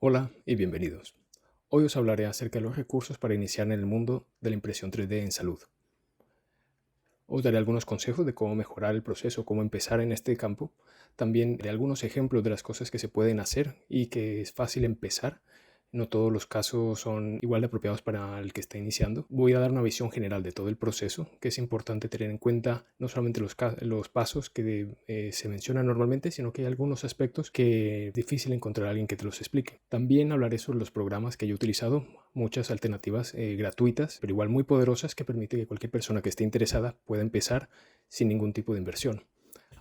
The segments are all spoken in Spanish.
Hola y bienvenidos. Hoy os hablaré acerca de los recursos para iniciar en el mundo de la impresión 3D en salud. Os daré algunos consejos de cómo mejorar el proceso, cómo empezar en este campo. También daré algunos ejemplos de las cosas que se pueden hacer y que es fácil empezar. No todos los casos son igual de apropiados para el que está iniciando. Voy a dar una visión general de todo el proceso, que es importante tener en cuenta no solamente los pasos que se mencionan normalmente, sino que hay algunos aspectos que es difícil encontrar a alguien que te los explique. También hablaré sobre los programas que yo he utilizado, muchas alternativas gratuitas, pero igual muy poderosas que permiten que cualquier persona que esté interesada pueda empezar sin ningún tipo de inversión.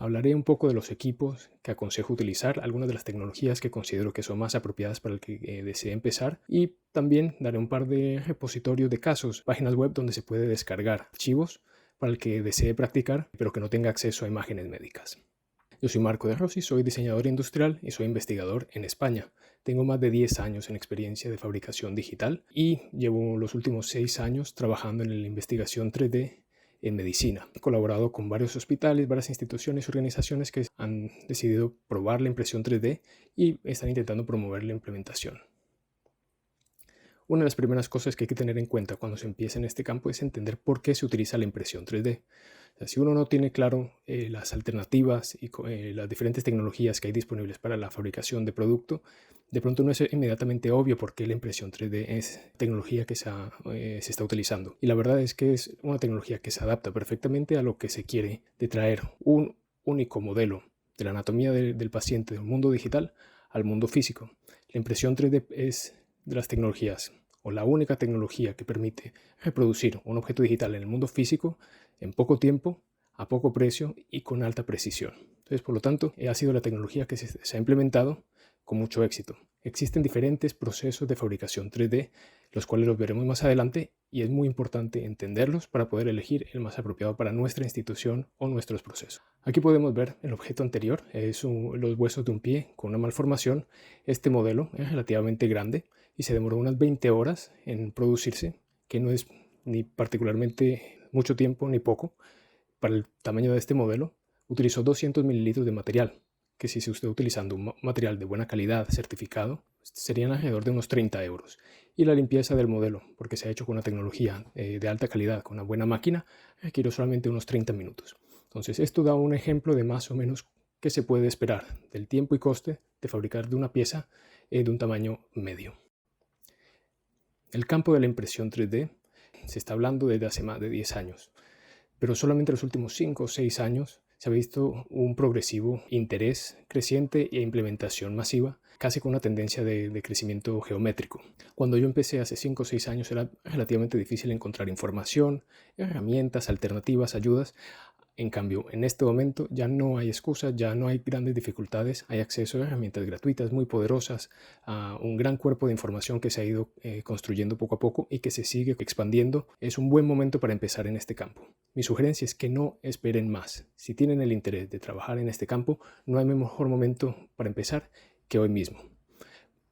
Hablaré un poco de los equipos que aconsejo utilizar, algunas de las tecnologías que considero que son más apropiadas para el que desee empezar y también daré un par de repositorios de casos, páginas web donde se puede descargar archivos para el que desee practicar pero que no tenga acceso a imágenes médicas. Yo soy Marco de Rossi, soy diseñador industrial y soy investigador en España. Tengo más de 10 años en experiencia de fabricación digital y llevo los últimos 6 años trabajando en la investigación 3D en medicina. He colaborado con varios hospitales, varias instituciones y organizaciones que han decidido probar la impresión 3D y están intentando promover la implementación. Una de las primeras cosas que hay que tener en cuenta cuando se empieza en este campo es entender por qué se utiliza la impresión 3D. O sea, si uno no tiene claro las alternativas y las diferentes tecnologías que hay disponibles para la fabricación de producto, de pronto no es inmediatamente obvio por qué la impresión 3D es tecnología que se está utilizando. Y la verdad es que es una tecnología que se adapta perfectamente a lo que se quiere, de traer un único modelo de la anatomía del paciente del mundo digital al mundo físico. La impresión 3D es de las tecnologías o la única tecnología que permite reproducir un objeto digital en el mundo físico en poco tiempo, a poco precio y con alta precisión. Entonces, por lo tanto, ha sido la tecnología que se ha implementado con mucho éxito. Existen diferentes procesos de fabricación 3D, los cuales los veremos más adelante y es muy importante entenderlos para poder elegir el más apropiado para nuestra institución o nuestros procesos. Aquí podemos ver el objeto anterior, los huesos de un pie con una malformación. Este modelo es relativamente grande y se demoró unas 20 horas en producirse, que no es ni particularmente mucho tiempo ni poco. Para el tamaño de este modelo, utilizó 200 mililitros de material, que si se está utilizando un material de buena calidad certificado, serían alrededor de unos 30 euros. Y la limpieza del modelo, porque se ha hecho con una tecnología de alta calidad, con una buena máquina, requiere solamente unos 30 minutos. Entonces, esto da un ejemplo de más o menos qué se puede esperar del tiempo y coste de fabricar de una pieza de un tamaño medio. El campo de la impresión 3D se está hablando desde hace más de 10 años, pero solamente en los últimos 5 o 6 años se ha visto un progresivo interés creciente e implementación masiva, casi con una tendencia de crecimiento geométrico. Cuando yo empecé hace 5 o 6 años era relativamente difícil encontrar información, herramientas, alternativas, ayudas. En cambio, en este momento ya no hay excusas, ya no hay grandes dificultades, hay acceso a herramientas gratuitas muy poderosas, a un gran cuerpo de información que se ha ido construyendo poco a poco y que se sigue expandiendo. Es un buen momento para empezar en este campo. Mi sugerencia es que no esperen más. Si tienen el interés de trabajar en este campo, no hay mejor momento para empezar que hoy mismo.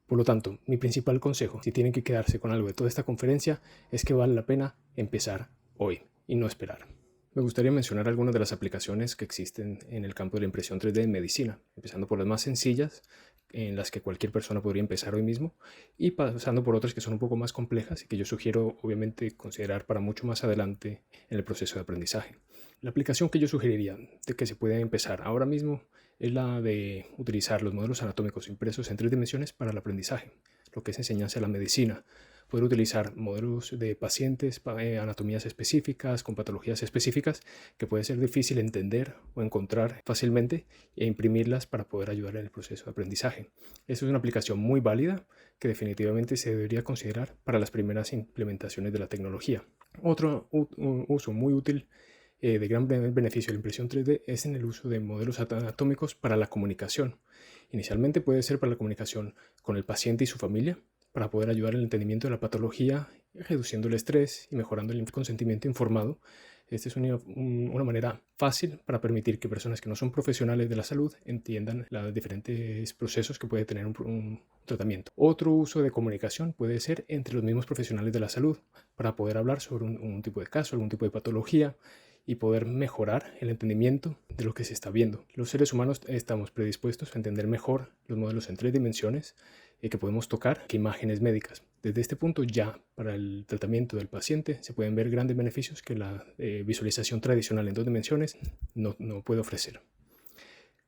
Por lo tanto, mi principal consejo, si tienen que quedarse con algo de toda esta conferencia, es que vale la pena empezar hoy y no esperar. Me gustaría mencionar algunas de las aplicaciones que existen en el campo de la impresión 3D en medicina, empezando por las más sencillas, en las que cualquier persona podría empezar hoy mismo, y pasando por otras que son un poco más complejas y que yo sugiero obviamente considerar para mucho más adelante en el proceso de aprendizaje. La aplicación que yo sugeriría de que se puede empezar ahora mismo es la de utilizar los modelos anatómicos impresos en 3 dimensiones para el aprendizaje, lo que es enseñanza de la medicina. Poder utilizar modelos de pacientes, anatomías específicas, con patologías específicas, que puede ser difícil entender o encontrar fácilmente e imprimirlas para poder ayudar en el proceso de aprendizaje. Esta es una aplicación muy válida que definitivamente se debería considerar para las primeras implementaciones de la tecnología. Otro uso muy útil de gran beneficio de la impresión 3D es en el uso de modelos anatómicos para la comunicación. Inicialmente puede ser para la comunicación con el paciente y su familia, para poder ayudar en el entendimiento de la patología, reduciendo el estrés y mejorando el consentimiento informado. Esta es una manera fácil para permitir que personas que no son profesionales de la salud entiendan los diferentes procesos que puede tener un tratamiento. Otro uso de comunicación puede ser entre los mismos profesionales de la salud, para poder hablar sobre un tipo de caso, algún tipo de patología, y poder mejorar el entendimiento de lo que se está viendo. Los seres humanos estamos predispuestos a entender mejor los modelos en 3 dimensiones que podemos tocar que imágenes médicas. Desde este punto ya para el tratamiento del paciente se pueden ver grandes beneficios que la visualización tradicional en 2 dimensiones no puede ofrecer.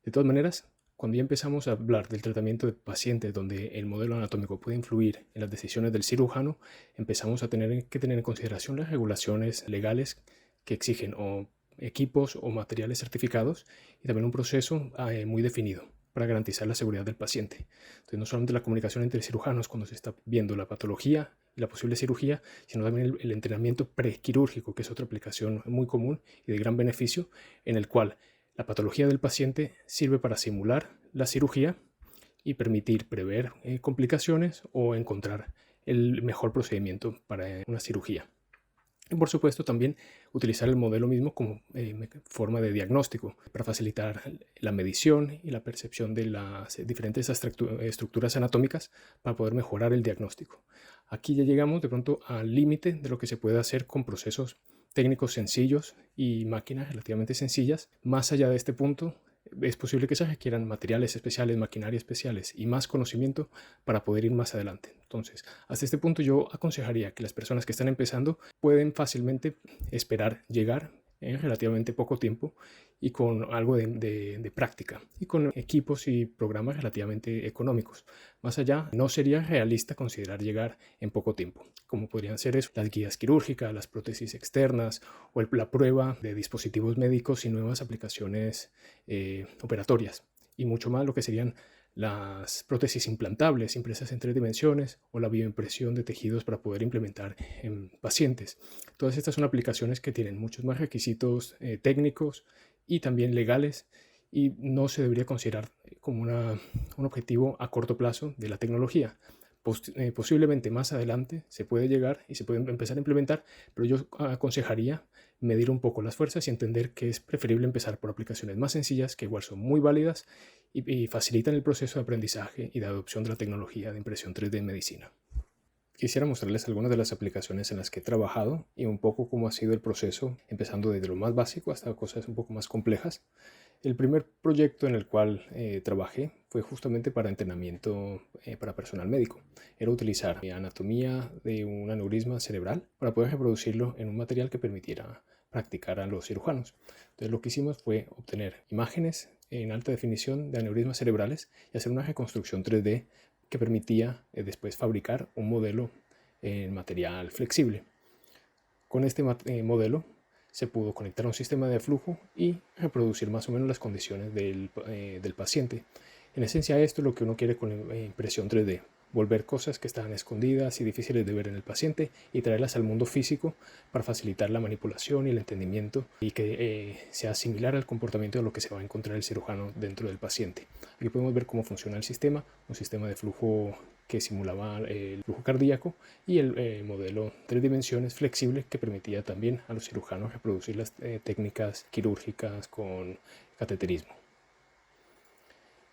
De todas maneras, cuando ya empezamos a hablar del tratamiento de pacientes donde el modelo anatómico puede influir en las decisiones del cirujano, empezamos a tener que tener en consideración las regulaciones legales que exigen o equipos o materiales certificados y también un proceso muy definido para garantizar la seguridad del paciente. Entonces, no solamente la comunicación entre cirujanos cuando se está viendo la patología y la posible cirugía, sino también el entrenamiento prequirúrgico, que es otra aplicación muy común y de gran beneficio, en el cual la patología del paciente sirve para simular la cirugía y permitir prever complicaciones o encontrar el mejor procedimiento para una cirugía. Y por supuesto también utilizar el modelo mismo como forma de diagnóstico para facilitar la medición y la percepción de las diferentes estructuras anatómicas para poder mejorar el diagnóstico. Aquí ya llegamos de pronto al límite de lo que se puede hacer con procesos técnicos sencillos y máquinas relativamente sencillas. Más allá de este punto, es posible que se requieran materiales especiales, maquinaria especiales y más conocimiento para poder ir más adelante. Entonces, hasta este punto yo aconsejaría que las personas que están empezando pueden fácilmente esperar llegar en relativamente poco tiempo y con algo de práctica y con equipos y programas relativamente económicos. Más allá, no sería realista considerar llegar en poco tiempo, como podrían ser eso, las guías quirúrgicas, las prótesis externas o la prueba de dispositivos médicos y nuevas aplicaciones operatorias, y mucho más lo que serían las prótesis implantables impresas en 3 dimensiones o la bioimpresión de tejidos para poder implementar en pacientes. Todas estas son aplicaciones que tienen muchos más requisitos técnicos y también legales, y no se debería considerar como un objetivo a corto plazo de la tecnología. Posiblemente más adelante se puede llegar y se puede empezar a implementar, pero yo aconsejaría medir un poco las fuerzas y entender que es preferible empezar por aplicaciones más sencillas, que igual son muy válidas y facilitan el proceso de aprendizaje y de adopción de la tecnología de impresión 3D en medicina. Quisiera mostrarles algunas de las aplicaciones en las que he trabajado y un poco cómo ha sido el proceso, empezando desde lo más básico hasta cosas un poco más complejas. El primer proyecto en el cual trabajé fue justamente para entrenamiento para personal médico. Era utilizar la anatomía de un aneurisma cerebral para poder reproducirlo en un material que permitiera practicar a los cirujanos. Entonces lo que hicimos fue obtener imágenes en alta definición de aneurismas cerebrales y hacer una reconstrucción 3D que permitía después fabricar un modelo en material flexible. Con este modelo se pudo conectar a un sistema de flujo y reproducir más o menos las condiciones del paciente. En esencia, esto es lo que uno quiere con la impresión 3D, volver cosas que estaban escondidas y difíciles de ver en el paciente y traerlas al mundo físico para facilitar la manipulación y el entendimiento y que sea similar al comportamiento de lo que se va a encontrar el cirujano dentro del paciente. Aquí podemos ver cómo funciona el sistema, un sistema de flujo que simulaba el flujo cardíaco y el modelo 3 dimensiones flexible que permitía también a los cirujanos reproducir las técnicas quirúrgicas con cateterismo.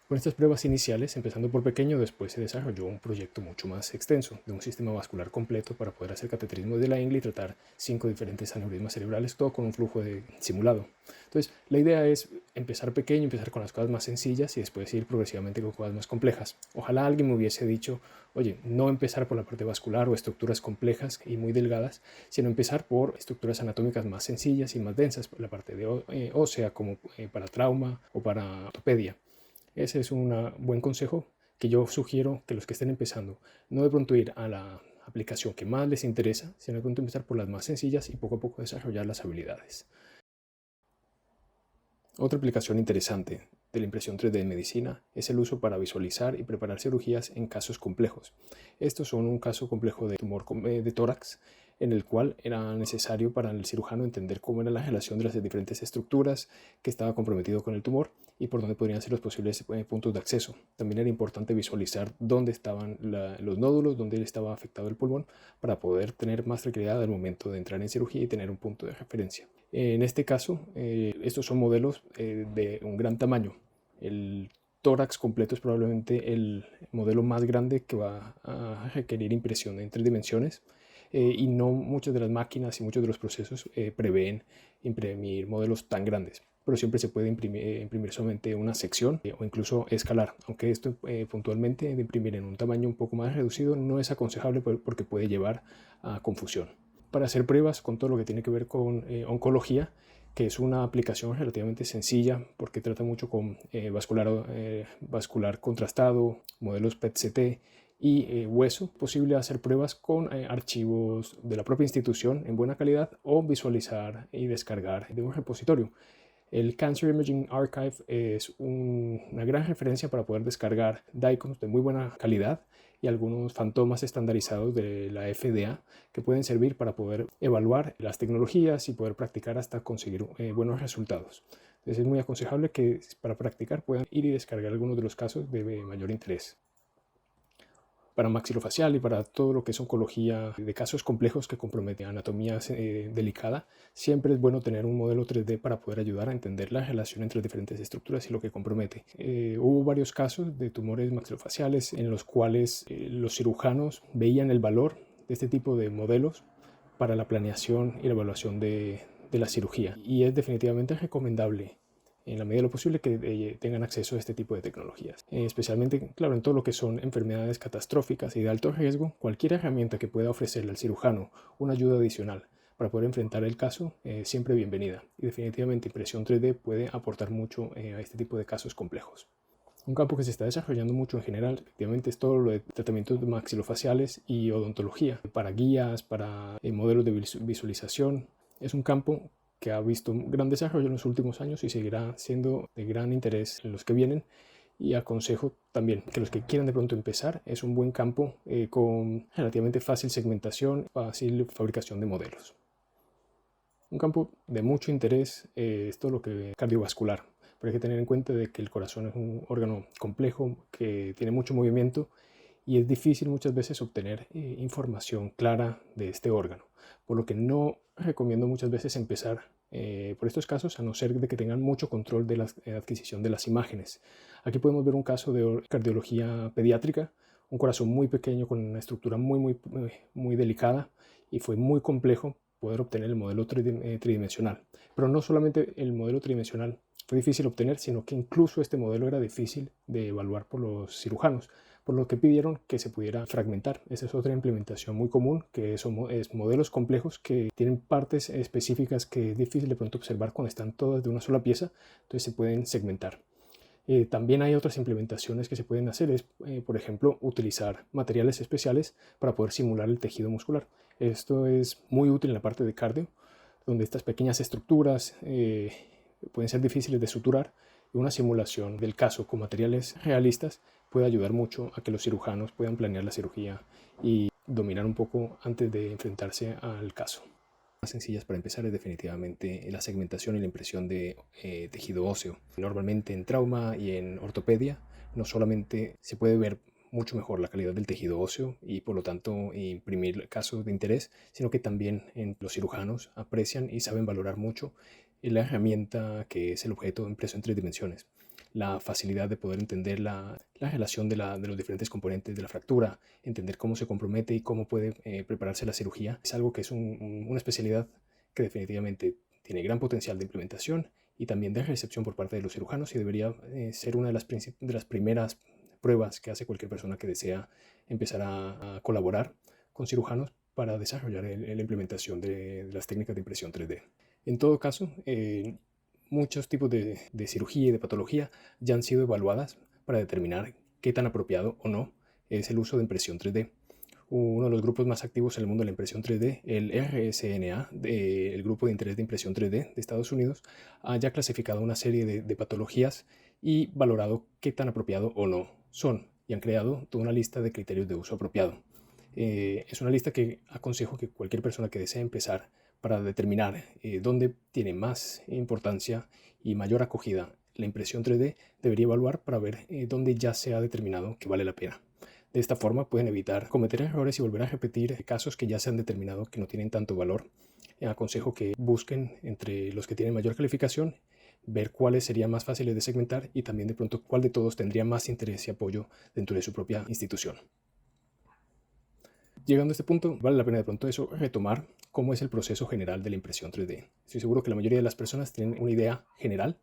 Con estas pruebas iniciales, empezando por pequeño, después se desarrolló un proyecto mucho más extenso de un sistema vascular completo para poder hacer cateterismo de la ingle y tratar 5 diferentes aneurismas cerebrales, todo con un flujo simulado. Entonces, la idea es empezar pequeño, empezar con las cosas más sencillas y después ir progresivamente con cosas más complejas. Ojalá alguien me hubiese dicho, oye, no empezar por la parte vascular o estructuras complejas y muy delgadas, sino empezar por estructuras anatómicas más sencillas y más densas, la parte ósea como para trauma o para ortopedia. Ese es un buen consejo que yo sugiero que los que estén empezando, no de pronto ir a la aplicación que más les interesa, sino de pronto empezar por las más sencillas y poco a poco desarrollar las habilidades. Otra aplicación interesante de la impresión 3D en medicina es el uso para visualizar y preparar cirugías en casos complejos. Estos son un caso complejo de tumor de tórax, en el cual era necesario para el cirujano entender cómo era la relación de las diferentes estructuras que estaba comprometido con el tumor y por dónde podrían ser los posibles puntos de acceso. También era importante visualizar dónde estaban los nódulos, dónde estaba afectado el pulmón, para poder tener más tranquilidad al momento de entrar en cirugía y tener un punto de referencia. En este caso, estos son modelos de un gran tamaño. El tórax completo es probablemente el modelo más grande que va a requerir impresión en 3 dimensiones. Y no muchas de las máquinas y muchos de los procesos prevén imprimir modelos tan grandes. pero siempre se puede imprimir solamente una sección o incluso escalar, aunque esto puntualmente de imprimir en un tamaño un poco más reducido no es aconsejable porque puede llevar a confusión. Para hacer pruebas con todo lo que tiene que ver con oncología, que es una aplicación relativamente sencilla porque trata mucho con vascular contrastado, modelos PET-CT y hueso, posible hacer pruebas con archivos de la propia institución en buena calidad o visualizar y descargar de un repositorio. El Cancer Imaging Archive es una gran referencia para poder descargar DICOMs de muy buena calidad y algunos fantomas estandarizados de la FDA que pueden servir para poder evaluar las tecnologías y poder practicar hasta conseguir buenos resultados. Entonces es muy aconsejable que para practicar puedan ir y descargar algunos de los casos de mayor interés. Para maxilofacial y para todo lo que es oncología de casos complejos que comprometen anatomía delicada, siempre es bueno tener un modelo 3D para poder ayudar a entender la relación entre diferentes estructuras y lo que compromete. Hubo varios casos de tumores maxilofaciales en los cuales los cirujanos veían el valor de este tipo de modelos para la planeación y la evaluación de la cirugía, y es definitivamente recomendable en la medida de lo posible que tengan acceso a este tipo de tecnologías. Especialmente, claro, en todo lo que son enfermedades catastróficas y de alto riesgo, cualquier herramienta que pueda ofrecerle al cirujano una ayuda adicional para poder enfrentar el caso, siempre bienvenida. Y definitivamente impresión 3D puede aportar mucho a este tipo de casos complejos. Un campo que se está desarrollando mucho en general, efectivamente, es todo lo de tratamientos maxilofaciales y odontología, para guías, para modelos de visualización. Es un campo que ha visto un gran desarrollo en los últimos años y seguirá siendo de gran interés en los que vienen, y aconsejo también que los que quieran de pronto empezar, es un buen campo con relativamente fácil segmentación, fácil fabricación de modelos. Un campo de mucho interés es todo lo que es cardiovascular, pero hay que tener en cuenta de que el corazón es un órgano complejo que tiene mucho movimiento y es difícil muchas veces obtener información clara de este órgano, por lo que no recomiendo muchas veces empezar por estos casos, a no ser de que tengan mucho control de la adquisición de las imágenes. Aquí podemos ver un caso de cardiología pediátrica, un corazón muy pequeño con una estructura muy delicada, y fue muy complejo poder obtener el modelo tridimensional. Pero no solamente el modelo tridimensional fue difícil obtener, sino que incluso este modelo era difícil de evaluar por los cirujanos, por lo que pidieron que se pudiera fragmentar. Esa es otra implementación muy común, que es modelos complejos que tienen partes específicas que es difícil de pronto observar cuando están todas de una sola pieza, entonces se pueden segmentar. También hay otras implementaciones que se pueden hacer, por ejemplo, utilizar materiales especiales para poder simular el tejido muscular. Esto es muy útil en la parte de cardio, donde estas pequeñas estructuras pueden ser difíciles de suturar, y una simulación del caso con materiales realistas puede ayudar mucho a que los cirujanos puedan planear la cirugía y dominar un poco antes de enfrentarse al caso. Más sencillas para empezar es definitivamente la segmentación y la impresión de tejido óseo. Normalmente en trauma y en ortopedia no solamente se puede ver mucho mejor la calidad del tejido óseo y por lo tanto imprimir casos de interés, sino que también los cirujanos aprecian y saben valorar mucho la herramienta que es el objeto impreso en 3 dimensiones. La facilidad de poder entender la relación de los diferentes componentes de la fractura, entender cómo se compromete y cómo puede prepararse la cirugía, es algo que es una especialidad que definitivamente tiene gran potencial de implementación y también de recepción por parte de los cirujanos, y debería ser una de las primeras pruebas que hace cualquier persona que desea empezar a colaborar con cirujanos para desarrollar la implementación de las técnicas de impresión 3D. En todo caso, muchos tipos de cirugía y de patología ya han sido evaluadas para determinar qué tan apropiado o no es el uso de impresión 3D. Uno de los grupos más activos en el mundo de la impresión 3D, el RSNA, el Grupo de Interés de Impresión 3D de Estados Unidos, ha ya clasificado una serie de patologías y valorado qué tan apropiado o no son, y han creado toda una lista de criterios de uso apropiado. Es una lista que aconsejo que cualquier persona que desee empezar para determinar dónde tiene más importancia y mayor acogida la impresión 3D debería evaluar para ver dónde ya se ha determinado que vale la pena. De esta forma pueden evitar cometer errores y volver a repetir casos que ya se han determinado que no tienen tanto valor. Aconsejo que busquen entre los que tienen mayor calificación, ver cuáles serían más fáciles de segmentar y también de pronto cuál de todos tendría más interés y apoyo dentro de su propia institución. Llegando a este punto, vale la pena de pronto eso retomar cómo es el proceso general de la impresión 3D. Estoy seguro que la mayoría de las personas tienen una idea general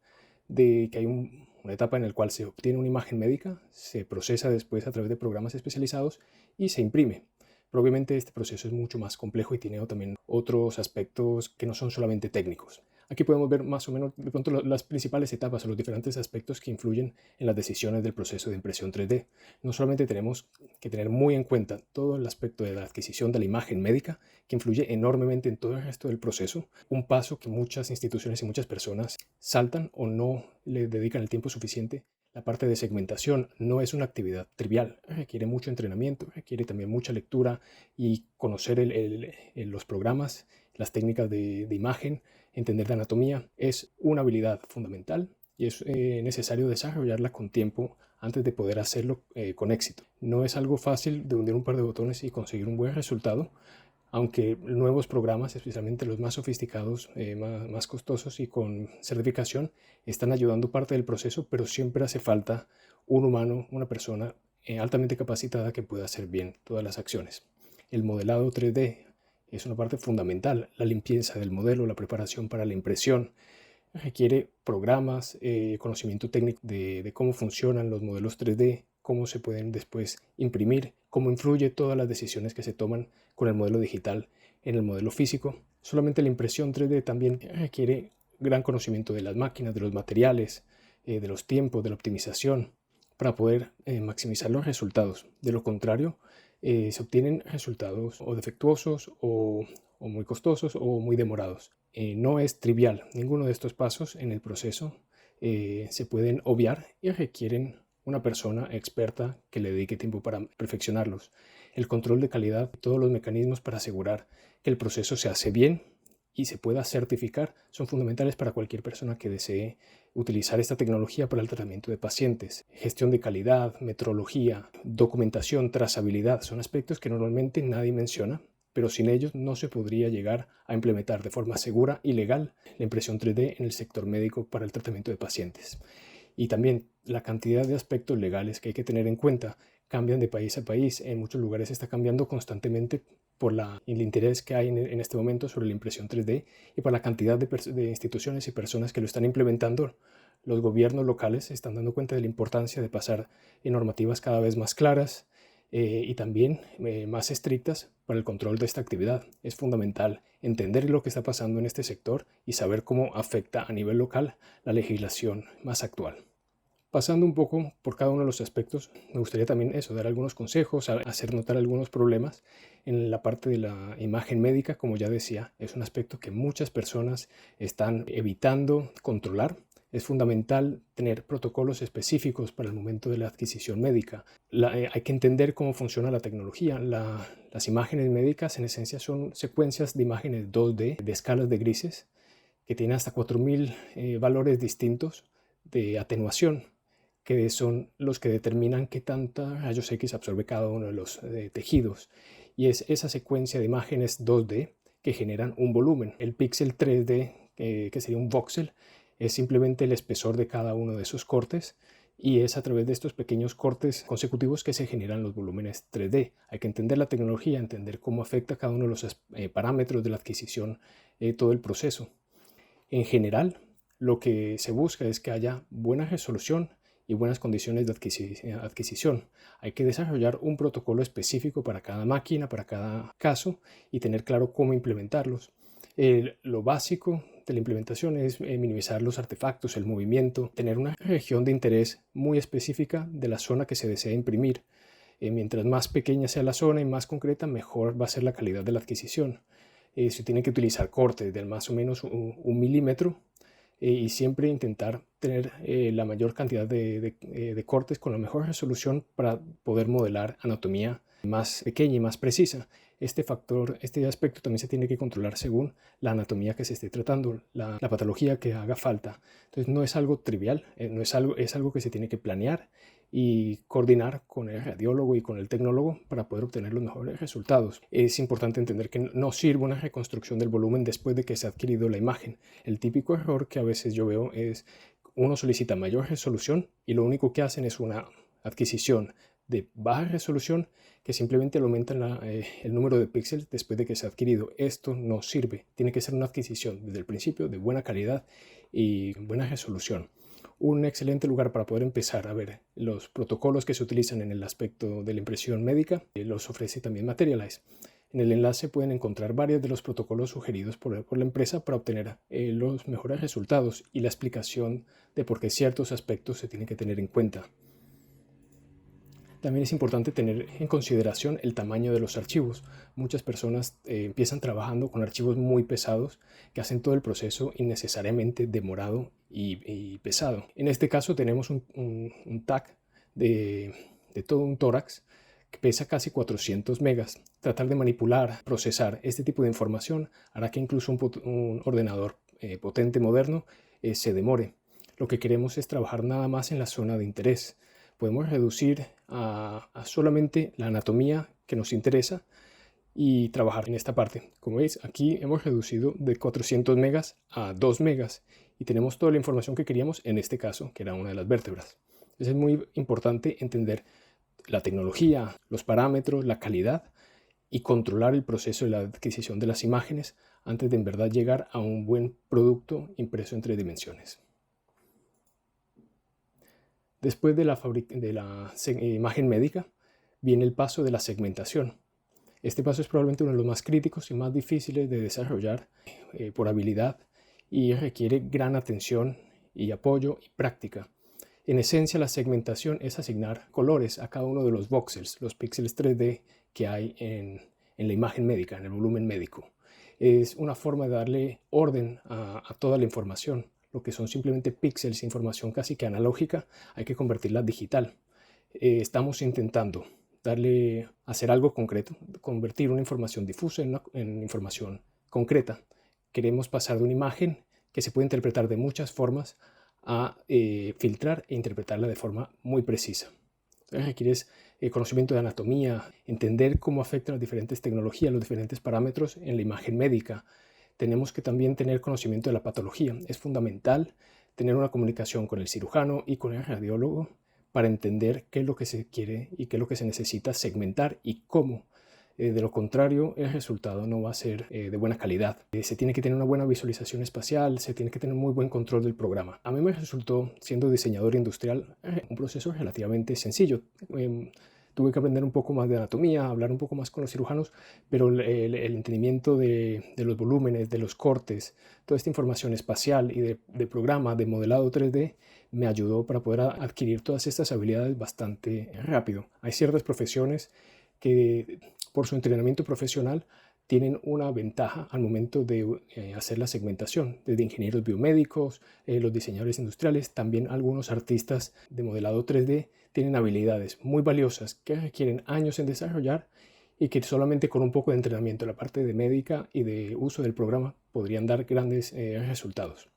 de que hay una etapa en la cual se obtiene una imagen médica, se procesa después a través de programas especializados y se imprime. Pero obviamente este proceso es mucho más complejo y tiene también otros aspectos que no son solamente técnicos. Aquí podemos ver más o menos de pronto las principales etapas o los diferentes aspectos que influyen en las decisiones del proceso de impresión 3D. No solamente tenemos que tener muy en cuenta todo el aspecto de la adquisición de la imagen médica, que influye enormemente en todo el resto del proceso, un paso que muchas instituciones y muchas personas saltan o no le dedican el tiempo suficiente. La parte de segmentación no es una actividad trivial, requiere mucho entrenamiento, requiere también mucha lectura y conocer los programas, las técnicas de imagen, entender la anatomía. Es una habilidad fundamental y es necesario desarrollarla con tiempo antes de poder hacerlo con éxito. No es algo fácil de hundir un par de botones y conseguir un buen resultado, aunque nuevos programas, especialmente los más sofisticados, más costosos y con certificación, están ayudando parte del proceso, pero siempre hace falta un humano, una persona altamente capacitada que pueda hacer bien todas las acciones. El modelado 3D es una parte fundamental, la limpieza del modelo, la preparación para la impresión, requiere programas, conocimiento técnico de cómo funcionan los modelos 3D, cómo se pueden después imprimir, cómo influye todas las decisiones que se toman con el modelo digital en el modelo físico. Solamente la impresión 3D también requiere gran conocimiento de las máquinas, de los materiales, de los tiempos, de la optimización, para poder maximizar los resultados. De lo contrario, se obtienen resultados o defectuosos o muy costosos o muy demorados. No es trivial. Ninguno de estos pasos en el proceso se pueden obviar y requieren una persona experta que le dedique tiempo para perfeccionarlos. El control de calidad, todos los mecanismos para asegurar que el proceso se hace bien y se pueda certificar son fundamentales para cualquier persona que desee utilizar esta tecnología para el tratamiento de pacientes. Gestión de calidad, metrología, documentación, trazabilidad son aspectos que normalmente nadie menciona, pero sin ellos no se podría llegar a implementar de forma segura y legal la impresión 3D en el sector médico para el tratamiento de pacientes. Y también la cantidad de aspectos legales que hay que tener en cuenta cambian de país a país. En muchos lugares está cambiando constantemente por el interés que hay en este momento sobre la impresión 3D y por la cantidad de instituciones y personas que lo están implementando. Los gobiernos locales se están dando cuenta de la importancia de pasar en normativas cada vez más claras y también más estrictas para el control de esta actividad. Es fundamental entender lo que está pasando en este sector y saber cómo afecta a nivel local la legislación más actual. Pasando un poco por cada uno de los aspectos, me gustaría también dar algunos consejos, hacer notar algunos problemas en la parte de la imagen médica. Como ya decía, es un aspecto que muchas personas están evitando controlar. Es fundamental tener protocolos específicos para el momento de la adquisición médica. Hay que entender cómo funciona la tecnología. Las imágenes médicas en esencia son secuencias de imágenes 2D de escalas de grises que tienen hasta 4000 valores distintos de atenuación, que son los que determinan qué tanta rayos X absorbe cada uno de los tejidos. Y es esa secuencia de imágenes 2D que generan un volumen. El píxel 3D, que sería un voxel, es simplemente el espesor de cada uno de esos cortes y es a través de estos pequeños cortes consecutivos que se generan los volúmenes 3D. Hay que entender la tecnología, entender cómo afecta cada uno de los parámetros de la adquisición, todo el proceso. En general, lo que se busca es que haya buena resolución y buenas condiciones de adquisición. Hay que desarrollar un protocolo específico para cada máquina, para cada caso y tener claro cómo implementarlos. Lo básico de la implementación es minimizar los artefactos, el movimiento, tener una región de interés muy específica de la zona que se desea imprimir. Mientras más pequeña sea la zona y más concreta, mejor va a ser la calidad de la adquisición. Se tiene que utilizar cortes de más o menos un milímetro y siempre intentar tener la mayor cantidad de cortes con la mejor resolución para poder modelar anatomía más pequeña y más precisa. Este aspecto también se tiene que controlar según la anatomía que se esté tratando, la patología que haga falta. Entonces no es algo trivial, es algo que se tiene que planear y coordinar con el radiólogo y con el tecnólogo para poder obtener los mejores resultados. Es importante entender que no sirve una reconstrucción del volumen después de que se ha adquirido la imagen. El típico error que a veces yo veo es uno solicita mayor resolución y lo único que hacen es una adquisición de baja resolución que simplemente aumentan el número de píxeles después de que se ha adquirido. Esto no sirve, tiene que ser una adquisición desde el principio de buena calidad y buena resolución. Un excelente lugar para poder empezar a ver los protocolos que se utilizan en el aspecto de la impresión médica los ofrece también Materialize. En el enlace pueden encontrar varios de los protocolos sugeridos por la empresa para obtener los mejores resultados y la explicación de por qué ciertos aspectos se tienen que tener en cuenta. También es importante tener en consideración el tamaño de los archivos. Muchas personas empiezan trabajando con archivos muy pesados que hacen todo el proceso innecesariamente demorado y pesado. En este caso tenemos un TAC de todo un tórax que pesa casi 400 megas. Tratar de manipular, procesar este tipo de información hará que incluso un ordenador potente moderno se demore. Lo que queremos es trabajar nada más en la zona de interés. Podemos reducir a solamente la anatomía que nos interesa y trabajar en esta parte. Como veis, aquí hemos reducido de 400 megas a 2 megas y tenemos toda la información que queríamos en este caso, que era una de las vértebras. Entonces es muy importante entender la tecnología, los parámetros, la calidad y controlar el proceso de la adquisición de las imágenes antes de en verdad llegar a un buen producto impreso en 3 dimensiones. Después de la imagen médica viene el paso de la segmentación. Este paso es probablemente uno de los más críticos y más difíciles de desarrollar por habilidad y requiere gran atención y apoyo y práctica. En esencia, la segmentación es asignar colores a cada uno de los voxels, los píxeles 3D que hay en la imagen médica, en el volumen médico. Es una forma de darle orden a toda la información. Lo que son simplemente píxeles, información casi que analógica, hay que convertirla a digital. Estamos intentando hacer algo concreto, convertir una información difusa en información concreta. Queremos pasar de una imagen que se puede interpretar de muchas formas a filtrar e interpretarla de forma muy precisa. Entonces requieres conocimiento de anatomía, entender cómo afectan las diferentes tecnologías, los diferentes parámetros en la imagen médica. Tenemos que también tener conocimiento de la patología. Es fundamental tener una comunicación con el cirujano y con el radiólogo para entender qué es lo que se quiere y qué es lo que se necesita segmentar y cómo. De lo contrario, el resultado no va a ser de buena calidad. Se tiene que tener una buena visualización espacial, se tiene que tener muy buen control del programa. A mí me resultó, siendo diseñador industrial, un proceso relativamente sencillo. Tuve que aprender un poco más de anatomía, hablar un poco más con los cirujanos, pero el entendimiento de los volúmenes, de los cortes, toda esta información espacial y de programa, de modelado 3D, me ayudó para poder adquirir todas estas habilidades bastante rápido. Hay ciertas profesiones que por su entrenamiento profesional tienen una ventaja al momento de hacer la segmentación, desde ingenieros biomédicos, los diseñadores industriales, también algunos artistas de modelado 3D tienen habilidades muy valiosas que requieren años en desarrollar y que solamente con un poco de entrenamiento en la parte de médica y de uso del programa podrían dar grandes resultados.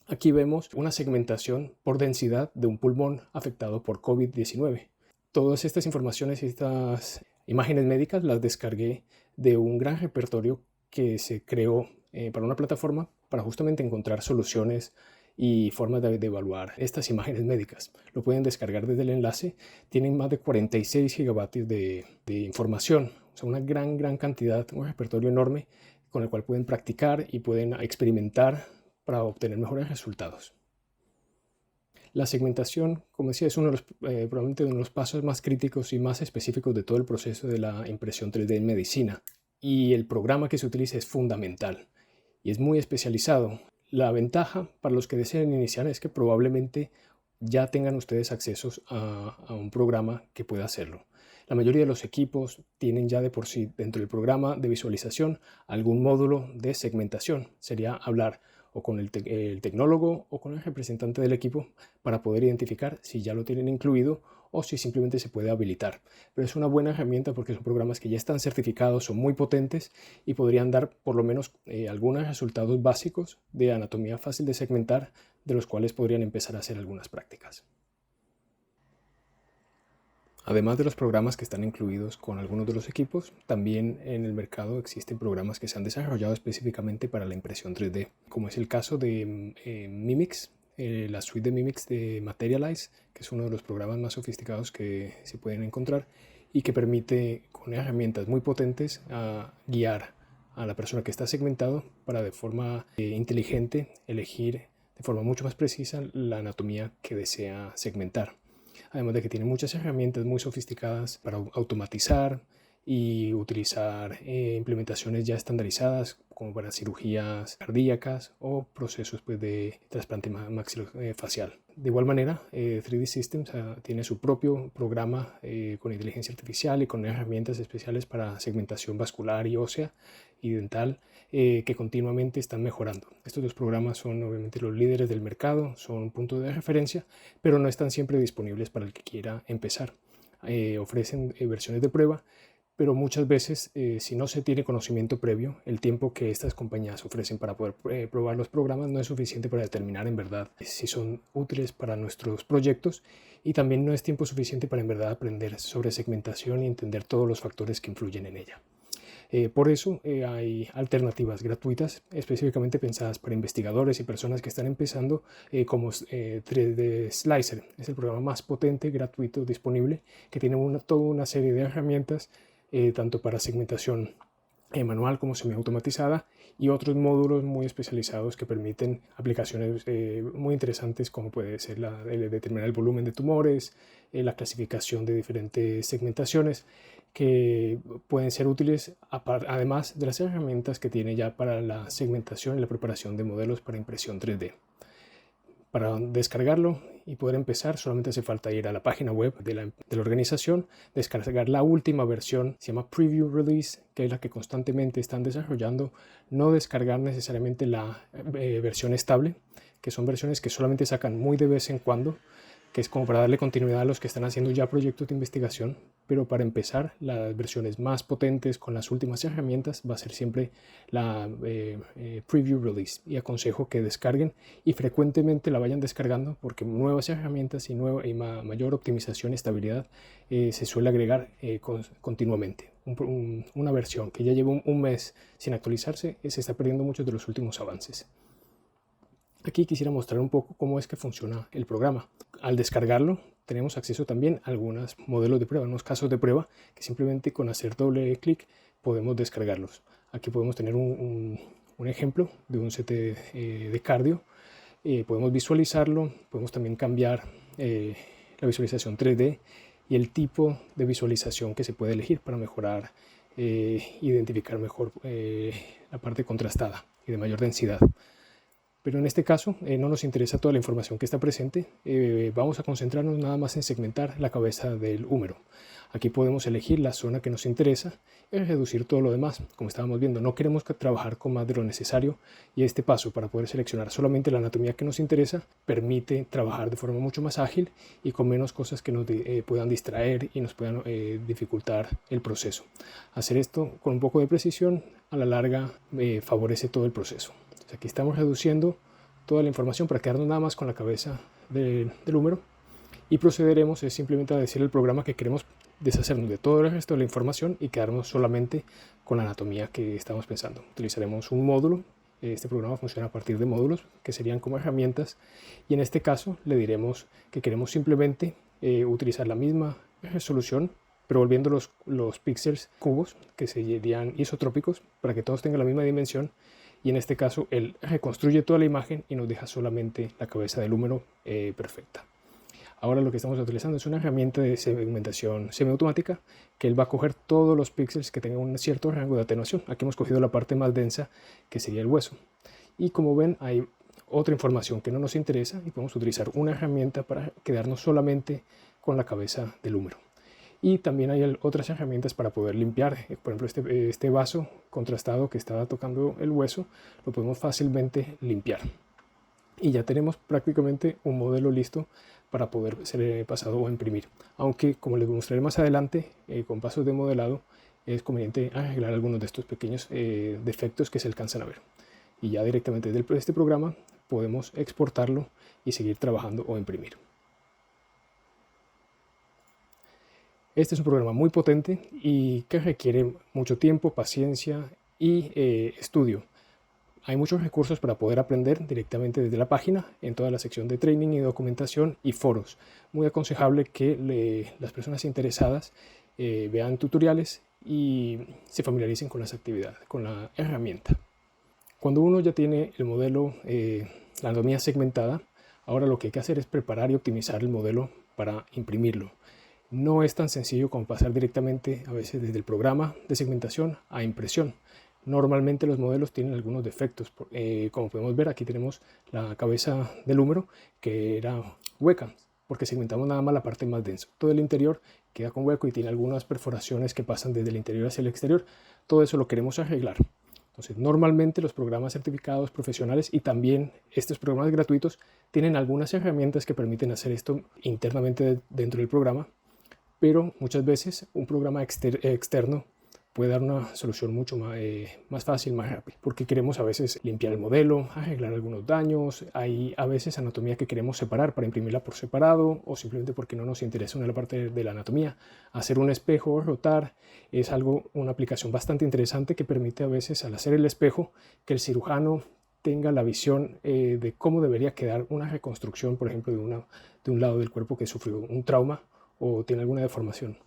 Aquí vemos una segmentación por densidad de un pulmón afectado por COVID-19. Todas estas informaciones y estas imágenes médicas las descargué de un gran repertorio que se creó para una plataforma para justamente encontrar soluciones y formas de evaluar estas imágenes médicas. Lo pueden descargar desde el enlace. Tienen más de 46 gigavatios de información, o sea, una gran cantidad, un repertorio enorme con el cual pueden practicar y pueden experimentar para obtener mejores resultados. La segmentación, como decía, es probablemente uno de los pasos más críticos y más específicos de todo el proceso de la impresión 3D en medicina. Y el programa que se utiliza es fundamental y es muy especializado. La ventaja para los que deseen iniciar es que probablemente ya tengan ustedes accesos a un programa que pueda hacerlo. La mayoría de los equipos tienen ya de por sí dentro del programa de visualización algún módulo de segmentación. Sería hablar o con el tecnólogo o con el representante del equipo para poder identificar si ya lo tienen incluido o si simplemente se puede habilitar. Pero es una buena herramienta porque son programas que ya están certificados, son muy potentes y podrían dar por lo menos algunos resultados básicos de anatomía fácil de segmentar, de los cuales podrían empezar a hacer algunas prácticas. Además de los programas que están incluidos con algunos de los equipos, también en el mercado existen programas que se han desarrollado específicamente para la impresión 3D, como es el caso de Mimix, la suite de Mimics de Materialize, que es uno de los programas más sofisticados que se pueden encontrar y que permite con herramientas muy potentes guiar a la persona que está segmentado para de forma inteligente elegir de forma mucho más precisa la anatomía que desea segmentar. Además de que tiene muchas herramientas muy sofisticadas para automatizar y utilizar implementaciones ya estandarizadas como para cirugías cardíacas o procesos pues, de trasplante maxilofacial. De igual manera, 3D Systems tiene su propio programa con inteligencia artificial y con herramientas especiales para segmentación vascular y ósea y dental que continuamente están mejorando. Estos dos programas son obviamente los líderes del mercado, son un punto de referencia, pero no están siempre disponibles para el que quiera empezar. Ofrecen versiones de prueba, pero muchas veces si no se tiene conocimiento previo, el tiempo que estas compañías ofrecen para poder probar los programas no es suficiente para determinar en verdad si son útiles para nuestros proyectos, y también no es tiempo suficiente para en verdad aprender sobre segmentación y entender todos los factores que influyen en ella. Por eso hay alternativas gratuitas específicamente pensadas para investigadores y personas que están empezando como 3D Slicer. Es el programa más potente, gratuito, disponible, que tiene toda una serie de herramientas tanto para segmentación manual como semiautomatizada y otros módulos muy especializados que permiten aplicaciones muy interesantes como puede ser determinar el volumen de tumores, la clasificación de diferentes segmentaciones que pueden ser útiles además de las herramientas que tiene ya para la segmentación y la preparación de modelos para impresión 3D. Para descargarlo y poder empezar solamente hace falta ir a la página web de la organización, descargar la última versión, se llama Preview Release, que es la que constantemente están desarrollando, no descargar necesariamente la versión estable, que son versiones que solamente sacan muy de vez en cuando, que es como para darle continuidad a los que están haciendo ya proyectos de investigación, pero para empezar las versiones más potentes con las últimas herramientas va a ser siempre la Preview Release, y aconsejo que descarguen y frecuentemente la vayan descargando porque nuevas herramientas y mayor optimización y estabilidad se suele agregar continuamente. Una versión que ya lleva un mes sin actualizarse se está perdiendo muchos de los últimos avances. Aquí quisiera mostrar un poco cómo es que funciona el programa. Al descargarlo tenemos acceso también a algunos modelos de prueba, unos casos de prueba que simplemente con hacer doble clic podemos descargarlos. Aquí podemos tener un ejemplo de un CT de cardio, podemos visualizarlo, podemos también cambiar la visualización 3D y el tipo de visualización que se puede elegir para mejorar, identificar mejor la parte contrastada y de mayor densidad. Pero en este caso no nos interesa toda la información que está presente, vamos a concentrarnos nada más en segmentar la cabeza del húmero. Aquí podemos elegir la zona que nos interesa y reducir todo lo demás. Como estábamos viendo, no queremos trabajar con más de lo necesario, y este paso para poder seleccionar solamente la anatomía que nos interesa permite trabajar de forma mucho más ágil y con menos cosas que nos puedan distraer y nos puedan dificultar el proceso. Hacer esto con un poco de precisión a la larga favorece todo el proceso. Aquí estamos reduciendo toda la información para quedarnos nada más con la cabeza del húmero, y procederemos es simplemente a decirle al programa que queremos deshacernos de todo el resto de la información y quedarnos solamente con la anatomía que estamos pensando. Utilizaremos un módulo. Este programa funciona a partir de módulos que serían como herramientas, y en este caso le diremos que queremos simplemente utilizar la misma resolución pero volviendo los píxeles cubos que serían isotrópicos para que todos tengan la misma dimensión, y en este caso él reconstruye toda la imagen y nos deja solamente la cabeza del húmero perfecta. Ahora lo que estamos utilizando es una herramienta de segmentación semiautomática que él va a coger todos los píxeles que tengan un cierto rango de atenuación. Aquí hemos cogido la parte más densa que sería el hueso, y como ven hay otra información que no nos interesa y podemos utilizar una herramienta para quedarnos solamente con la cabeza del húmero. Y también hay otras herramientas para poder limpiar. Por ejemplo, este vaso contrastado que estaba tocando el hueso lo podemos fácilmente limpiar. Y ya tenemos prácticamente un modelo listo para poder ser pasado o imprimir. Aunque, como les mostraré más adelante, con pasos de modelado es conveniente arreglar algunos de estos pequeños defectos que se alcanzan a ver. Y ya directamente desde este programa podemos exportarlo y seguir trabajando o imprimir. Este es un programa muy potente y que requiere mucho tiempo, paciencia y estudio. Hay muchos recursos para poder aprender directamente desde la página, en toda la sección de training y documentación y foros. Muy aconsejable que las personas interesadas vean tutoriales y se familiaricen con las actividades, con la herramienta. Cuando uno ya tiene el modelo, la anatomía segmentada, ahora lo que hay que hacer es preparar y optimizar el modelo para imprimirlo. No es tan sencillo como pasar directamente a veces desde el programa de segmentación a impresión. Normalmente los modelos tienen algunos defectos. Como podemos ver, aquí tenemos la cabeza del húmero que era hueca, porque segmentamos nada más la parte más densa. Todo el interior queda con hueco y tiene algunas perforaciones que pasan desde el interior hacia el exterior. Todo eso lo queremos arreglar. Entonces, normalmente los programas certificados profesionales y también estos programas gratuitos tienen algunas herramientas que permiten hacer esto internamente dentro del programa, pero muchas veces un programa externo puede dar una solución mucho más fácil, más rápida, porque queremos a veces limpiar el modelo, arreglar algunos daños. Hay a veces anatomía que queremos separar para imprimirla por separado, o simplemente porque no nos interesa una parte de la anatomía. Hacer un espejo o rotar es una aplicación bastante interesante que permite a veces, al hacer el espejo, que el cirujano tenga la visión de cómo debería quedar una reconstrucción, por ejemplo, de un lado del cuerpo que sufrió un trauma o tiene alguna deformación.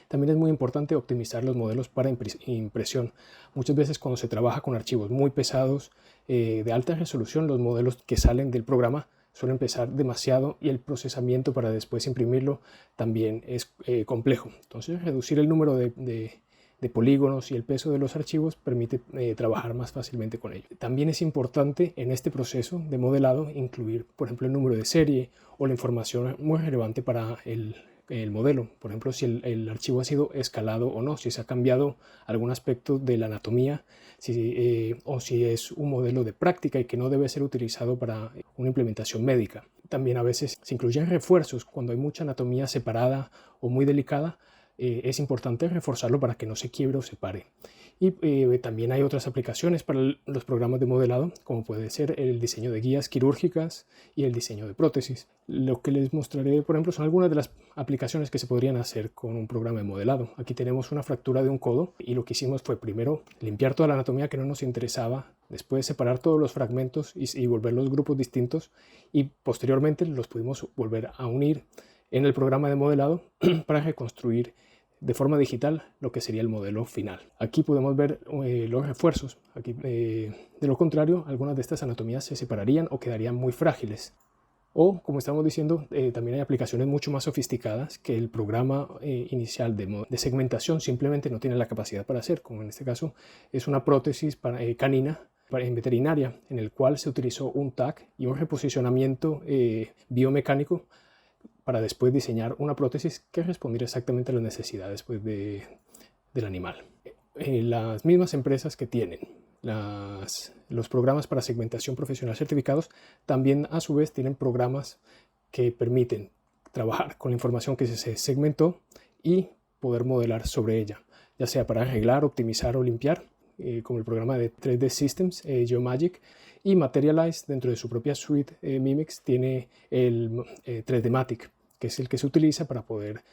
También es muy importante optimizar los modelos para impresión. Muchas veces cuando se trabaja con archivos muy pesados, de alta resolución, los modelos que salen del programa suelen pesar demasiado y el procesamiento para después imprimirlo también es complejo. Entonces, reducir el número de polígonos y el peso de los archivos permite trabajar más fácilmente con ellos. También es importante en este proceso de modelado incluir, por ejemplo, el número de serie o la información muy relevante para el modelo. Por ejemplo, si el archivo ha sido escalado o no, si se ha cambiado algún aspecto de la anatomía, o si es un modelo de práctica y que no debe ser utilizado para una implementación médica. También a veces se incluyen refuerzos cuando hay mucha anatomía separada o muy delicada. Es importante reforzarlo para que no se quiebre o se pare. Y también hay otras aplicaciones para los programas de modelado, como puede ser el diseño de guías quirúrgicas y el diseño de prótesis. Lo que les mostraré, por ejemplo, son algunas de las aplicaciones que se podrían hacer con un programa de modelado. Aquí tenemos una fractura de un codo y lo que hicimos fue primero limpiar toda la anatomía que no nos interesaba, después separar todos los fragmentos y volver los grupos distintos, y posteriormente los pudimos volver a unir en el programa de modelado para reconstruir de forma digital lo que sería el modelo final. Aquí podemos ver los refuerzos. Aquí, de lo contrario, algunas de estas anatomías se separarían o quedarían muy frágiles. O, como estamos diciendo, también hay aplicaciones mucho más sofisticadas que el programa inicial de segmentación simplemente no tiene la capacidad para hacer, como en este caso es una prótesis canina en veterinaria, en el cual se utilizó un TAC y un reposicionamiento biomecánico para después diseñar una prótesis que respondiera exactamente a las necesidades del animal. Las mismas empresas que tienen los programas para segmentación profesional certificados también a su vez tienen programas que permiten trabajar con la información que se segmentó y poder modelar sobre ella, ya sea para arreglar, optimizar o limpiar, como el programa de 3D Systems, Geomagic, y Materialize dentro de su propia suite Mimix tiene el 3D Matic, que es el que se utiliza para poder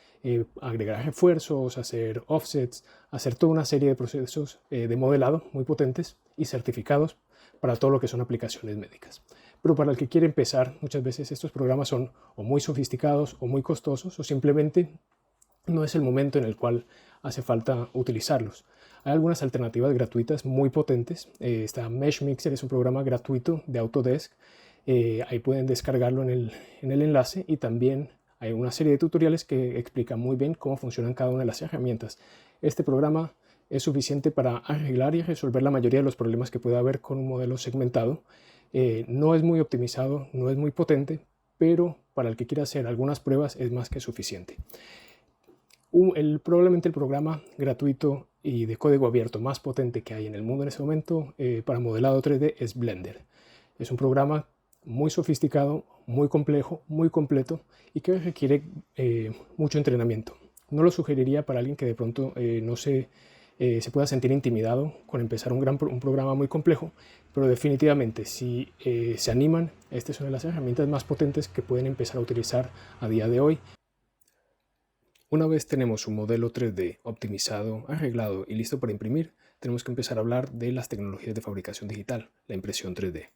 agregar refuerzos, hacer offsets, hacer toda una serie de procesos de modelado muy potentes y certificados para todo lo que son aplicaciones médicas. Pero para el que quiere empezar, muchas veces estos programas son o muy sofisticados o muy costosos, o simplemente no es el momento en el cual hace falta utilizarlos. Hay algunas alternativas gratuitas muy potentes. Está MeshMixer, es un programa gratuito de Autodesk. Ahí pueden descargarlo en el enlace, y también hay una serie de tutoriales que explican muy bien cómo funcionan cada una de las herramientas. Este programa es suficiente para arreglar y resolver la mayoría de los problemas que puede haber con un modelo segmentado. No es muy optimizado, no es muy potente, pero para el que quiera hacer algunas pruebas es más que suficiente. Probablemente el programa gratuito y de código abierto más potente que hay en el mundo en este momento para modelado 3D es Blender. Es un programa muy sofisticado, muy complejo, muy completo y que requiere mucho entrenamiento. No lo sugeriría para alguien que de pronto no se pueda sentir intimidado con empezar un programa muy complejo, pero definitivamente si se animan, esta es una de las herramientas más potentes que pueden empezar a utilizar a día de hoy. Una vez tenemos un modelo 3D optimizado, arreglado y listo para imprimir, tenemos que empezar a hablar de las tecnologías de fabricación digital, la impresión 3D.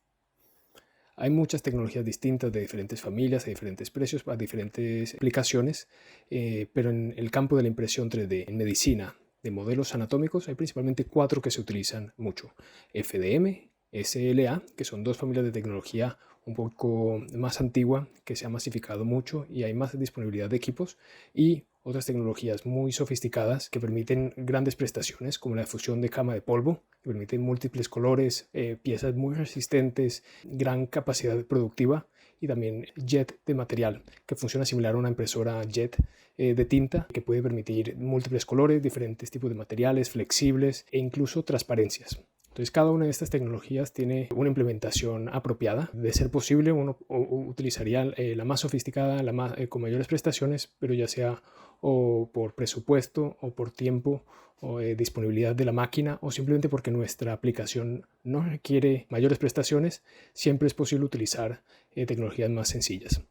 Hay muchas tecnologías distintas de diferentes familias, a diferentes precios, para diferentes aplicaciones, pero en el campo de la impresión 3D, en medicina, de modelos anatómicos, hay principalmente 4 que se utilizan mucho. FDM, SLA, que son 2 familias de tecnología un poco más antigua, que se ha masificado mucho y hay más disponibilidad de equipos, y otras tecnologías muy sofisticadas que permiten grandes prestaciones, como la fusión de cama de polvo, que permiten múltiples colores, piezas muy resistentes, gran capacidad productiva, y también jet de material, que funciona similar a una impresora jet de tinta, que puede permitir múltiples colores, diferentes tipos de materiales, flexibles e incluso transparencias. Entonces, cada una de estas tecnologías tiene una implementación apropiada. De ser posible, uno utilizaría la más sofisticada, con mayores prestaciones, pero ya sea o por presupuesto o por tiempo o disponibilidad de la máquina, o simplemente porque nuestra aplicación no requiere mayores prestaciones, siempre es posible utilizar tecnologías más sencillas.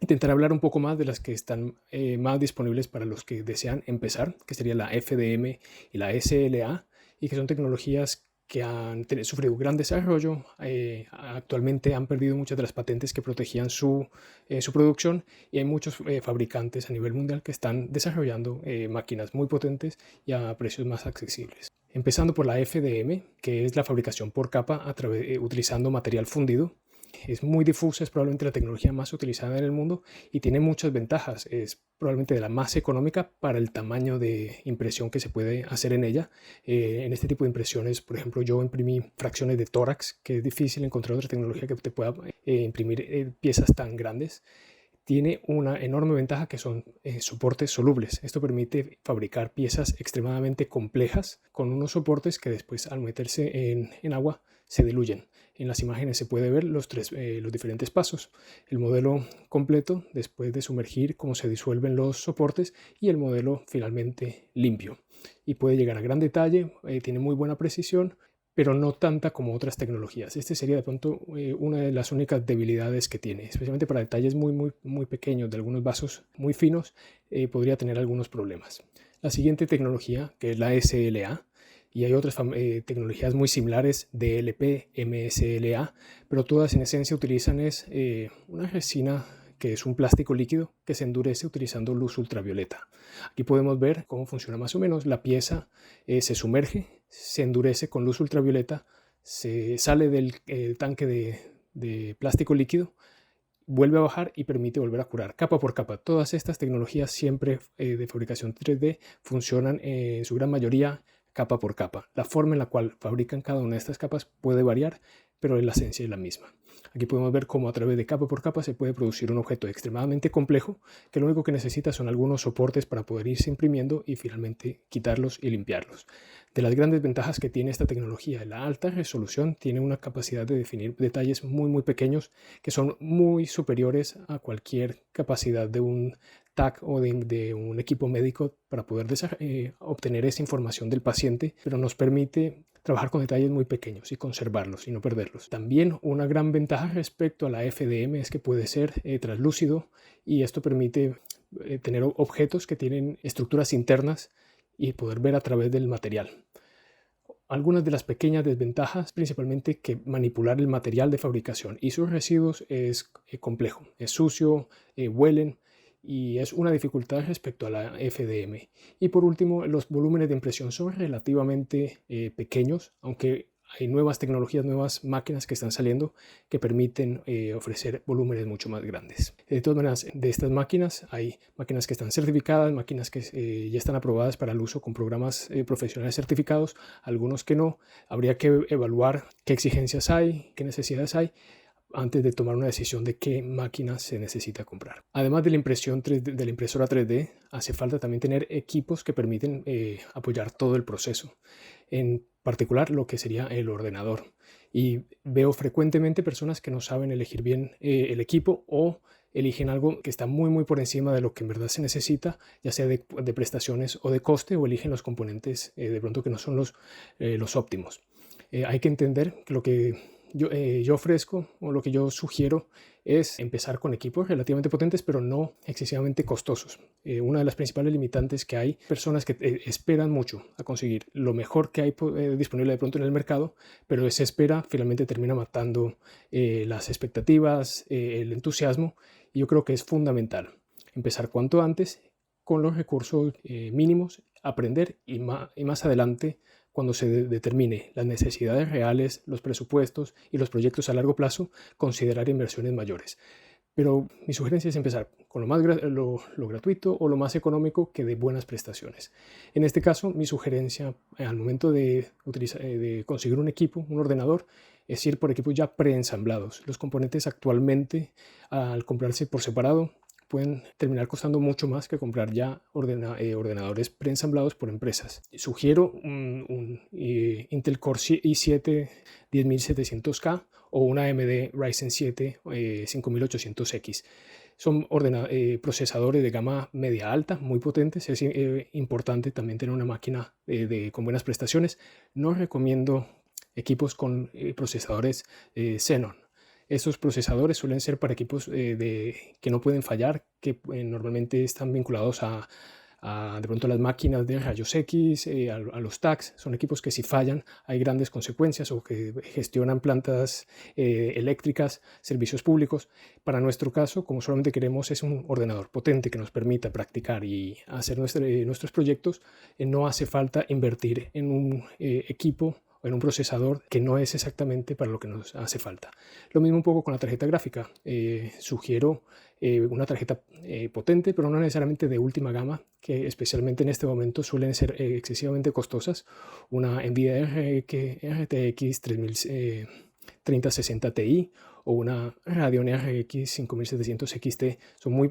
Intentaré hablar un poco más de las que están más disponibles para los que desean empezar, que sería la FDM y la SLA, y que son tecnologías que han sufrido gran desarrollo. Actualmente han perdido muchas de las patentes que protegían su producción, y hay muchos fabricantes a nivel mundial que están desarrollando máquinas muy potentes y a precios más accesibles. Empezando por la FDM, que es la fabricación por capa utilizando material fundido. Es muy difusa, es probablemente la tecnología más utilizada en el mundo y tiene muchas ventajas. Es probablemente de la más económica para el tamaño de impresión que se puede hacer en ella. En este tipo de impresiones, por ejemplo, yo imprimí fracciones de tórax, que es difícil encontrar otra tecnología que te pueda imprimir piezas tan grandes. Tiene una enorme ventaja, que son soportes solubles. Esto permite fabricar piezas extremadamente complejas con unos soportes que después, al meterse en agua, se diluyen. En las imágenes se puede ver los diferentes pasos: el modelo completo después de sumergir, cómo se disuelven los soportes, y el modelo finalmente limpio. Y puede llegar a gran detalle, tiene muy buena precisión, pero no tanta como otras tecnologías. Este sería de pronto una de las únicas debilidades que tiene, especialmente para detalles muy pequeños de algunos vasos muy finos, podría tener algunos problemas. La siguiente tecnología, que es la SLA, y hay otras tecnologías muy similares, DLP, MSLA, pero todas en esencia utilizan una resina que es un plástico líquido que se endurece utilizando luz ultravioleta. Aquí podemos ver cómo funciona más o menos. La pieza se sumerge, se endurece con luz ultravioleta, se sale del tanque de plástico líquido, vuelve a bajar y permite volver a curar capa por capa. Todas estas tecnologías siempre de fabricación 3D funcionan en su gran mayoría capa por capa. La forma en la cual fabrican cada una de estas capas puede variar, pero la esencia es la misma. Aquí podemos ver cómo a través de capa por capa se puede producir un objeto extremadamente complejo, que lo único que necesita son algunos soportes para poder irse imprimiendo y finalmente quitarlos y limpiarlos. De las grandes ventajas que tiene esta tecnología, la alta resolución, tiene una capacidad de definir detalles muy pequeños que son muy superiores a cualquier capacidad de un TAC o de un equipo médico para poder obtener esa información del paciente, pero nos permite trabajar con detalles muy pequeños y conservarlos y no perderlos. También una gran ventaja respecto a la FDM es que puede ser translúcido, y esto permite tener objetos que tienen estructuras internas y poder ver a través del material. Algunas de las pequeñas desventajas, principalmente que manipular el material de fabricación y sus residuos es complejo, es sucio, huelen, y es una dificultad respecto a la FDM. Y por último, los volúmenes de impresión son relativamente pequeños, aunque hay nuevas tecnologías, nuevas máquinas que están saliendo que permiten ofrecer volúmenes mucho más grandes. De todas maneras, de estas máquinas hay máquinas que están certificadas, máquinas que ya están aprobadas para el uso con programas profesionales certificados, algunos que no. Habría que evaluar qué exigencias hay, qué necesidades hay, antes de tomar una decisión de qué máquina se necesita comprar. Además de la impresión 3D, de la impresora 3D, hace falta también tener equipos que permiten apoyar todo el proceso, en particular lo que sería el ordenador. Y veo frecuentemente personas que no saben elegir bien el equipo, o eligen algo que está muy por encima de lo que en verdad se necesita, ya sea de prestaciones o de coste, o eligen los componentes de pronto que no son los óptimos. Hay que entender que lo que yo ofrezco, o lo que yo sugiero, es empezar con equipos relativamente potentes, pero no excesivamente costosos. Una de las principales limitantes que hay, personas que esperan mucho a conseguir lo mejor que hay disponible de pronto en el mercado, pero esa espera finalmente termina matando las expectativas, el entusiasmo, y yo creo que es fundamental empezar cuanto antes con los recursos mínimos, aprender y más adelante, cuando se determine las necesidades reales, los presupuestos y los proyectos a largo plazo, considerar inversiones mayores. Pero mi sugerencia es empezar con lo gratuito o lo más económico que dé buenas prestaciones. En este caso, mi sugerencia al momento de conseguir un equipo, un ordenador, es ir por equipos ya preensamblados. Los componentes actualmente, al comprarse por separado, pueden terminar costando mucho más que comprar ya ordenadores preensamblados por empresas. Sugiero un Intel Core i7 10700K o una AMD Ryzen 7 5800X. Son procesadores de gama media alta, muy potentes. Es importante también tener una máquina con buenas prestaciones. No recomiendo equipos con procesadores Xenon. Estos procesadores suelen ser para equipos que no pueden fallar, que normalmente están vinculados a de pronto las máquinas de rayos X, a los tags. Son equipos que si fallan hay grandes consecuencias, o que gestionan plantas eléctricas, servicios públicos. Para nuestro caso, como solamente queremos es un ordenador potente que nos permita practicar y hacer nuestros proyectos, no hace falta invertir en un equipo o en un procesador que no es exactamente para lo que nos hace falta. Lo mismo un poco con la tarjeta gráfica. Sugiero una tarjeta potente, pero no necesariamente de última gama, que especialmente en este momento suelen ser excesivamente costosas. Una NVIDIA RTX 3060 Ti o una Radeon RX 5700 XT son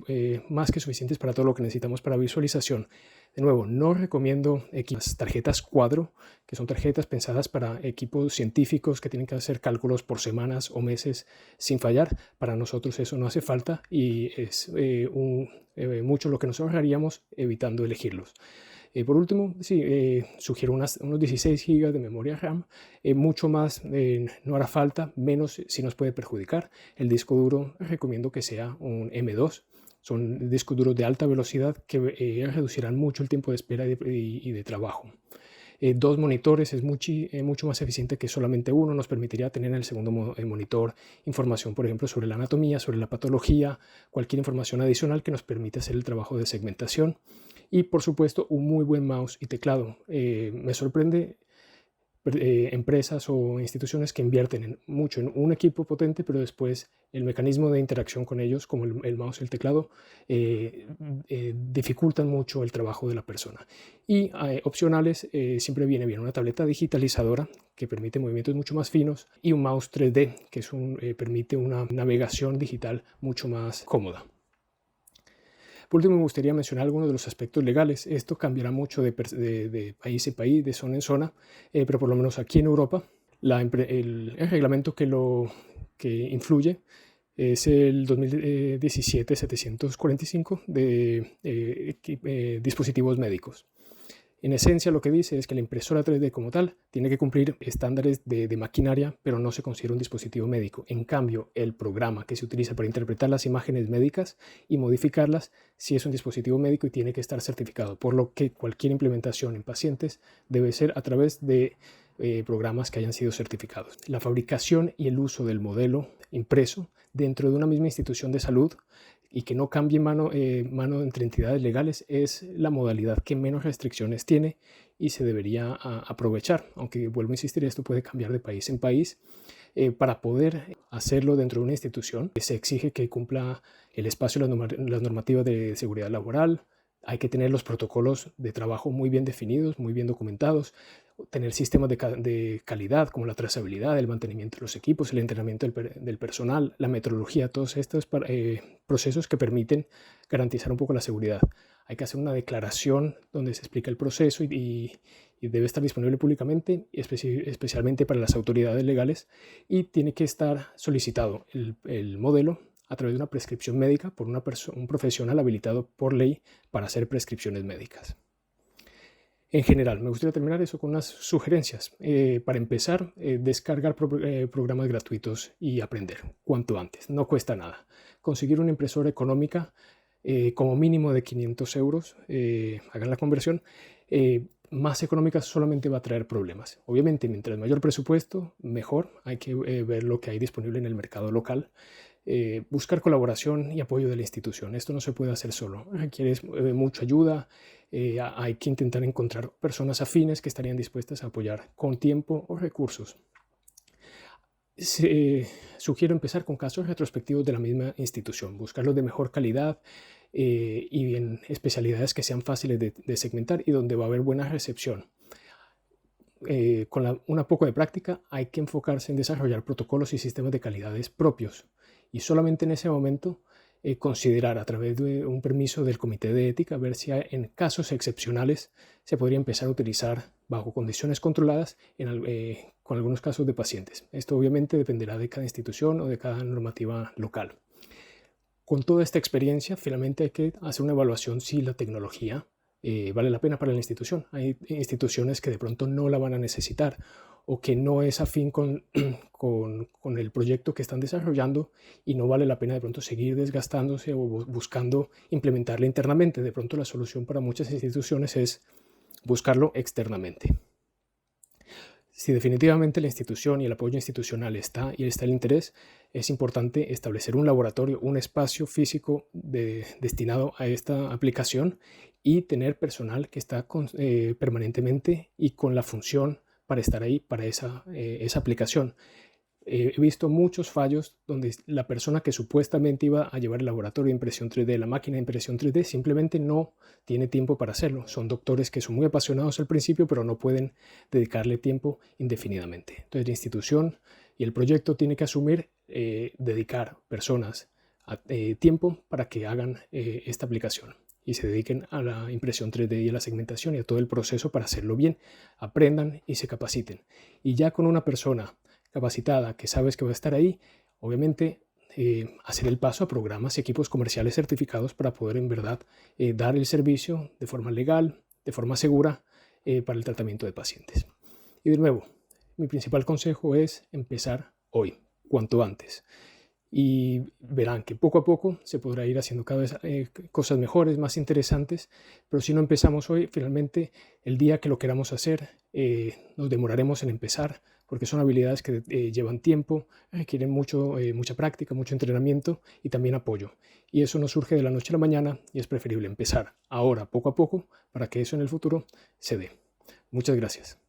más que suficientes para todo lo que necesitamos para visualización. De nuevo, no recomiendo las tarjetas cuadro, que son tarjetas pensadas para equipos científicos que tienen que hacer cálculos por semanas o meses sin fallar. Para nosotros eso no hace falta y es mucho lo que nos ahorraríamos evitando elegirlos. Por último, sí, sugiero unos 16 GB de memoria RAM. Mucho más no hará falta, menos si nos puede perjudicar. El disco duro recomiendo que sea un M2. Son discos duros de alta velocidad que reducirán mucho el tiempo de espera y de trabajo. 2 monitores es mucho más eficiente que solamente uno. Nos permitiría tener en el segundo monitor información, por ejemplo, sobre la anatomía, sobre la patología, cualquier información adicional que nos permita hacer el trabajo de segmentación. Y, por supuesto, un muy buen mouse y teclado. Me sorprende empresas o instituciones que invierten mucho en un equipo potente, pero después el mecanismo de interacción con ellos, como el mouse y el teclado, dificultan mucho el trabajo de la persona. Y opcionales, siempre viene bien una tableta digitalizadora que permite movimientos mucho más finos y un mouse 3D que permite una navegación digital mucho más cómoda. Por último, me gustaría mencionar algunos de los aspectos legales. Esto cambiará mucho de país en país, de zona en zona, pero por lo menos aquí en Europa, el reglamento que influye es el 2017-745 de dispositivos médicos. En esencia, lo que dice es que la impresora 3D como tal tiene que cumplir estándares de maquinaria, pero no se considera un dispositivo médico. En cambio, el programa que se utiliza para interpretar las imágenes médicas y modificarlas sí es un dispositivo médico y tiene que estar certificado, por lo que cualquier implementación en pacientes debe ser a través de programas que hayan sido certificados. La fabricación y el uso del modelo impreso dentro de una misma institución de salud y que no cambie mano entre entidades legales es la modalidad que menos restricciones tiene y se debería aprovechar, aunque vuelvo a insistir, esto puede cambiar de país en país. Para poder hacerlo dentro de una institución se exige que cumpla el espacio y las normativas de seguridad laboral. Hay que tener los protocolos de trabajo muy bien definidos, muy bien documentados, tener sistemas de calidad como la trazabilidad, el mantenimiento de los equipos, el entrenamiento del personal, la metrología, todos estos procesos que permiten garantizar un poco la seguridad. Hay que hacer una declaración donde se explica el proceso y debe estar disponible públicamente, especialmente para las autoridades legales, y tiene que estar solicitado el modelo a través de una prescripción médica por un profesional habilitado por ley para hacer prescripciones médicas. En general, me gustaría terminar eso con unas sugerencias. Para empezar, descargar programas gratuitos y aprender cuanto antes. No cuesta nada. Conseguir una impresora económica como mínimo de 500 euros, hagan la conversión, más económica solamente va a traer problemas. Obviamente, mientras mayor presupuesto, mejor. Hay que ver lo que hay disponible en el mercado local. Buscar colaboración y apoyo de la institución. Esto no se puede hacer solo. Requiere mucha ayuda. Hay que intentar encontrar personas afines que estarían dispuestas a apoyar con tiempo o recursos. Sugiero empezar con casos retrospectivos de la misma institución, buscarlos de mejor calidad y en especialidades que sean fáciles de segmentar y donde va a haber buena recepción. Con una poco de práctica hay que enfocarse en desarrollar protocolos y sistemas de calidades propios y solamente en ese momento considerar a través de un permiso del comité de ética ver si en casos excepcionales se podría empezar a utilizar bajo condiciones controladas con algunos casos de pacientes. Esto obviamente dependerá de cada institución o de cada normativa local. Con toda esta experiencia, finalmente hay que hacer una evaluación si la tecnología vale la pena para la institución. Hay instituciones que de pronto no la van a necesitar o que no es afín con el proyecto que están desarrollando y no vale la pena de pronto seguir desgastándose o buscando implementarla internamente. De pronto la solución para muchas instituciones es buscarlo externamente. Si definitivamente la institución y el apoyo institucional está y está el interés, es importante establecer un laboratorio, un espacio físico destinado a esta aplicación y tener personal que está permanentemente y con la función para estar ahí para esa aplicación. He visto muchos fallos donde la persona que supuestamente iba a llevar el laboratorio de impresión 3D, la máquina de impresión 3D, simplemente no tiene tiempo para hacerlo. Son doctores que son muy apasionados al principio, pero no pueden dedicarle tiempo indefinidamente. Entonces la institución y el proyecto tiene que asumir dedicar personas tiempo para que hagan esta aplicación y se dediquen a la impresión 3D y a la segmentación y a todo el proceso para hacerlo bien, aprendan y se capaciten. Y ya con una persona capacitada que sabes que va a estar ahí, obviamente hacer el paso a programas y equipos comerciales certificados para poder en verdad dar el servicio de forma legal, de forma segura para el tratamiento de pacientes. Y de nuevo, mi principal consejo es empezar hoy, cuanto antes. Y verán que poco a poco se podrá ir haciendo cada vez cosas mejores, más interesantes, pero si no empezamos hoy, finalmente el día que lo queramos hacer, nos demoraremos en empezar, porque son habilidades que llevan tiempo, requieren mucha práctica, mucho entrenamiento y también apoyo. Y eso no surge de la noche a la mañana y es preferible empezar ahora, poco a poco, para que eso en el futuro se dé. Muchas gracias.